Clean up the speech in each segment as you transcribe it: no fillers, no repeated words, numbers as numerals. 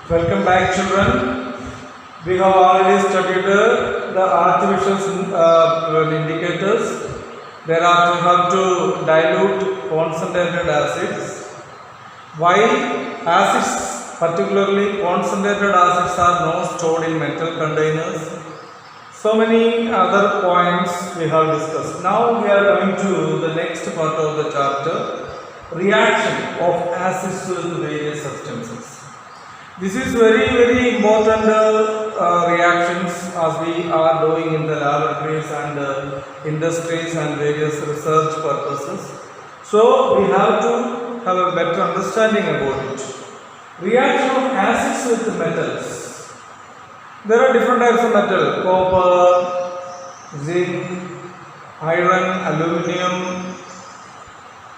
Welcome back, children. We have already studied the artificial indicators. There are we have to dilute concentrated acids. Why acids, particularly concentrated acids, are not stored in metal containers? So many other points we have discussed. Now we are going to the next part of the chapter, reaction of acids with various substances. This is very important reactions as we are doing in the laboratories and industries and various research purposes. So we have to have a better understanding about it. Reaction of acids with metals. There are different types of metal: copper, zinc, iron, aluminium,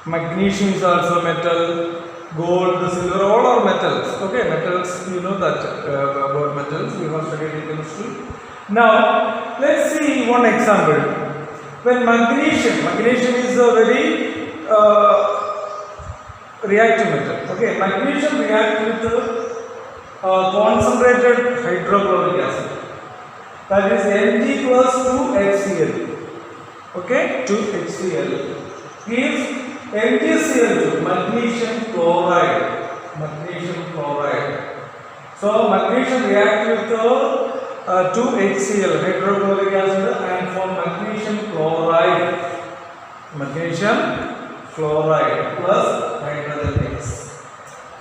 magnesium is also metal, gold, silver, all are metals. Okay, metals, you know that about metals, we have studied in chemistry. Now, let's see one example. When magnesium is a very reactive metal. Okay, magnesium reacts with concentrated hydrochloric acid. That is Mg plus 2HCl. Okay, 2HCl gives MgCl2, magnesium chloride. So magnesium reacts with 2HCl, hydrochloric acid, and form magnesium chloride plus hydrogen gas.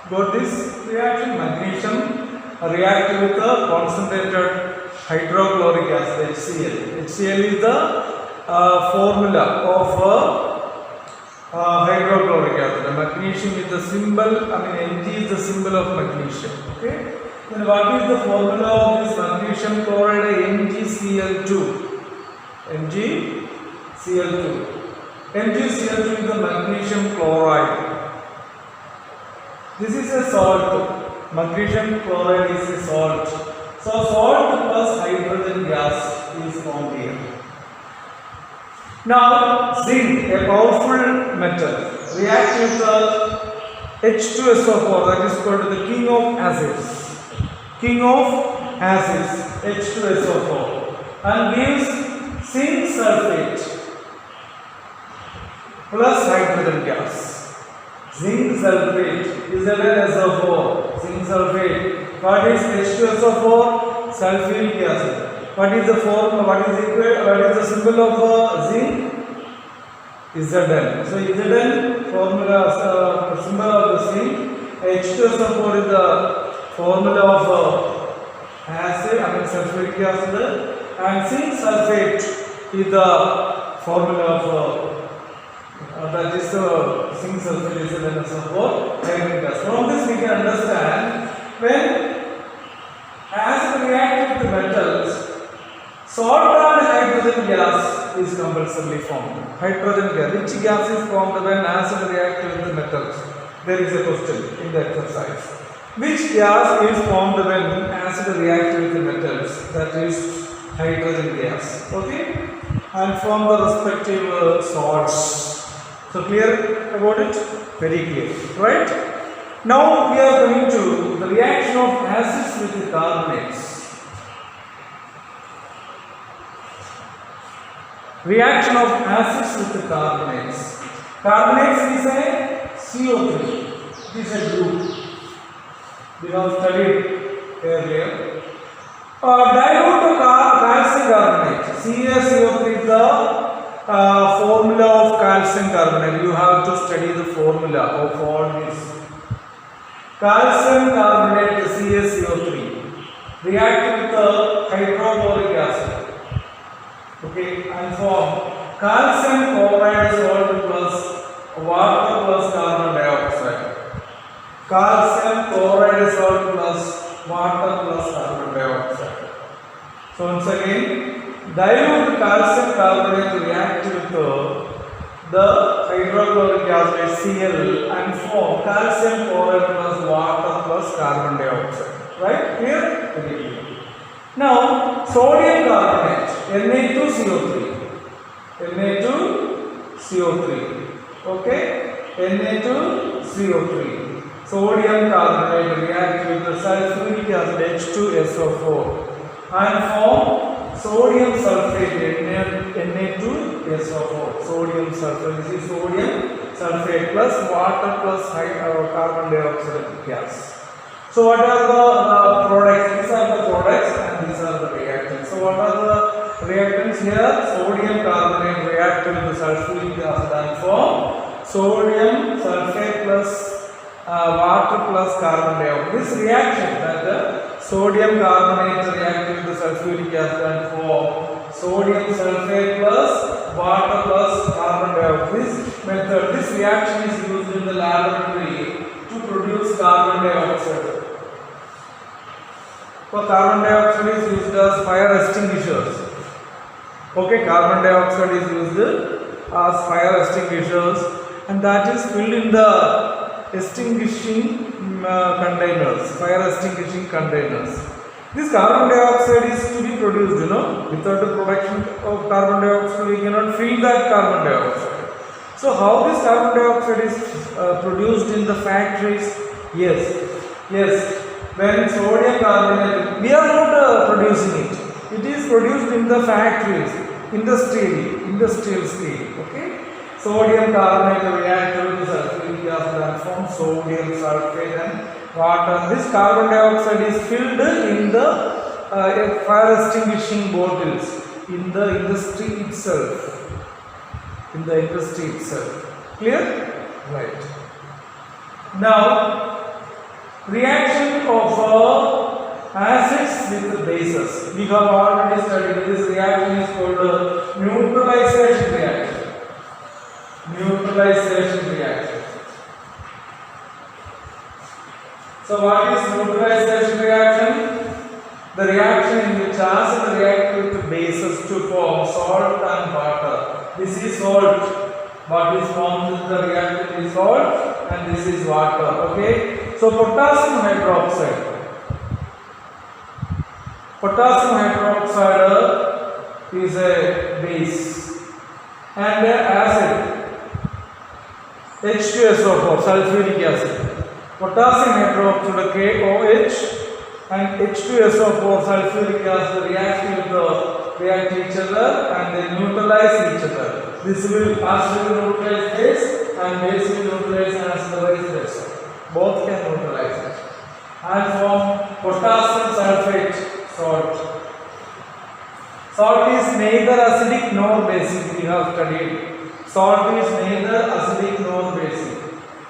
Got this reaction? Magnesium reacts with the concentrated hydrochloric acid, HCl. HCl is the formula of hydrochloric acid. Magnesium is the symbol, Mg is the symbol of magnesium. Okay. Then what is the formula of this magnesium chloride? MgCl2. MgCl2 is the magnesium chloride. This is a salt. Magnesium chloride is a salt. So salt plus hydrogen gas is formed here. Now zinc, a powerful metal, reacts with the H2SO4, that is called the king of acids. H2SO4, and gives zinc sulfate plus hydrogen gas. Zinc sulfate is SO4. Zinc sulfate. What is H2SO4? Sulfuric acid. What is the form? What is the symbol of zinc? Zn. So Zn formula symbol of the zinc. H2SO4 is the formula of acid, sulfuric acid, and zinc sulfate is the formula of that is zinc sulfate is SO4 hydrogen gas. From this we can understand when acid reacts with metals, salt and hydrogen gas is compulsorily formed. Hydrogen gas. Which gas is formed when acid reacts with the metals? There is a question in the exercise. Which gas is formed when acid reacts with the metals? That is hydrogen gas. Okay? And from the respective salts. So clear about it? Very clear. Right? Now we are going to the reaction of acids with the carbonates. Reaction of acids with the carbonates. Carbonates is a CO3. It is a group. We have studied earlier. Dilute calcium carbonate. CaCO3 is the formula of calcium carbonate. You have to study the formula of all this. Calcium carbonate CaCO3 react with the hydrochloric acid. Okay, and form calcium chloride salt plus water plus carbon dioxide. Calcium chloride salt plus water plus carbon dioxide. So once again, dilute calcium carbonate react with the hydrochloric acid Cl and form calcium chloride plus water plus carbon dioxide. Right? Clear? Very clear. Now, sodium carbonate, Na2CO3. Okay? Na2CO3. sodium carbonate react with the sulfuric acid H2SO4 and form sodium sulfate Na2SO4. Sodium sulfate. This is sodium sulfate plus water plus carbon dioxide gas. So what are the products? These are the products and these are the reactants. So what are the reactants here? Sodium carbonate react with the sulfuric acid and form sodium sulfate plus water plus carbon dioxide. This reaction, that the sodium carbonate react with the sulfuric acid and form sodium sulfate plus water plus carbon dioxide. This method, this reaction is used in the laboratory to produce carbon dioxide. So carbon dioxide is used as fire extinguishers. Okay, carbon dioxide is used as fire extinguishers, and that is filled in the extinguishing containers, fire extinguishing containers. This carbon dioxide is to be produced, without the production of carbon dioxide we cannot fill that carbon dioxide. So how this carbon dioxide is produced in the factories? Yes, when sodium carbonate, we are not producing it. It is produced in the factories, industrial steel. Okay, sodium carbonate react with sulfuric acid and form sodium sulfate and water. This carbon dioxide is filled in the fire extinguishing bottles in the industry itself. Clear? Right. Now, reaction of acids with bases. We have already studied this reaction is called neutralization reaction. So what is neutralization reaction? The reaction in which acid react with bases to form salt and water. This is salt. What is formed with the reactant is salt and this is water. Okay. So potassium hydroxide is a base and acid H2SO4 sulfuric acid. Potassium hydroxide KOH and H2SO4 sulfuric acid react each other and they neutralize each other. This will acid will neutralize base and base will neutralize acid vice versa. Both can neutralize it and form potassium sulfate salt. Salt is neither acidic nor basic. We have studied. Salt is neither acidic nor basic.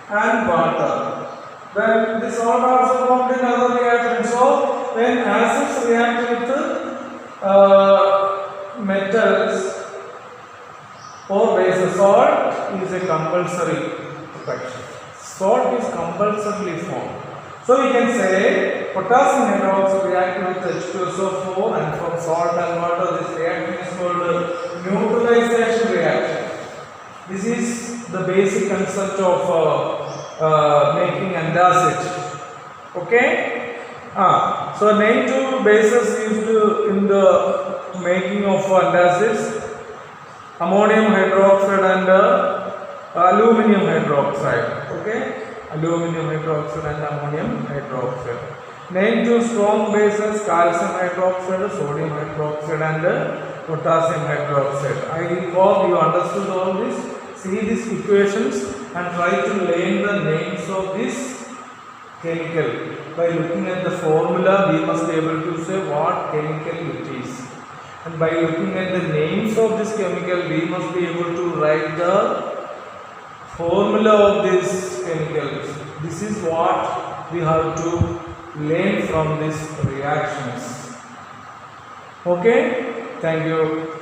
And water. Then this salt also formed in other reactions. So when acids react with metals or bases, salt is a compulsory reaction. Salt is compulsorily formed. So we can say potassium hydroxide react with H2SO4 and from salt and water. This reaction is called neutralization reaction. This is the basic concept of making antacid. Okay. So main two bases used in the making of antacids: ammonium hydroxide and aluminum hydroxide. Okay, aluminum hydroxide and ammonium hydroxide. Name two strong bases: calcium hydroxide, sodium hydroxide and potassium hydroxide. I hope you understood all this. See these equations and try to learn the names of this chemical. By looking at the formula, we must be able to say what chemical it is. And by looking at the names of this chemical, we must be able to write the formula of these chemicals. This is what we have to learn from these reactions. Okay, thank you.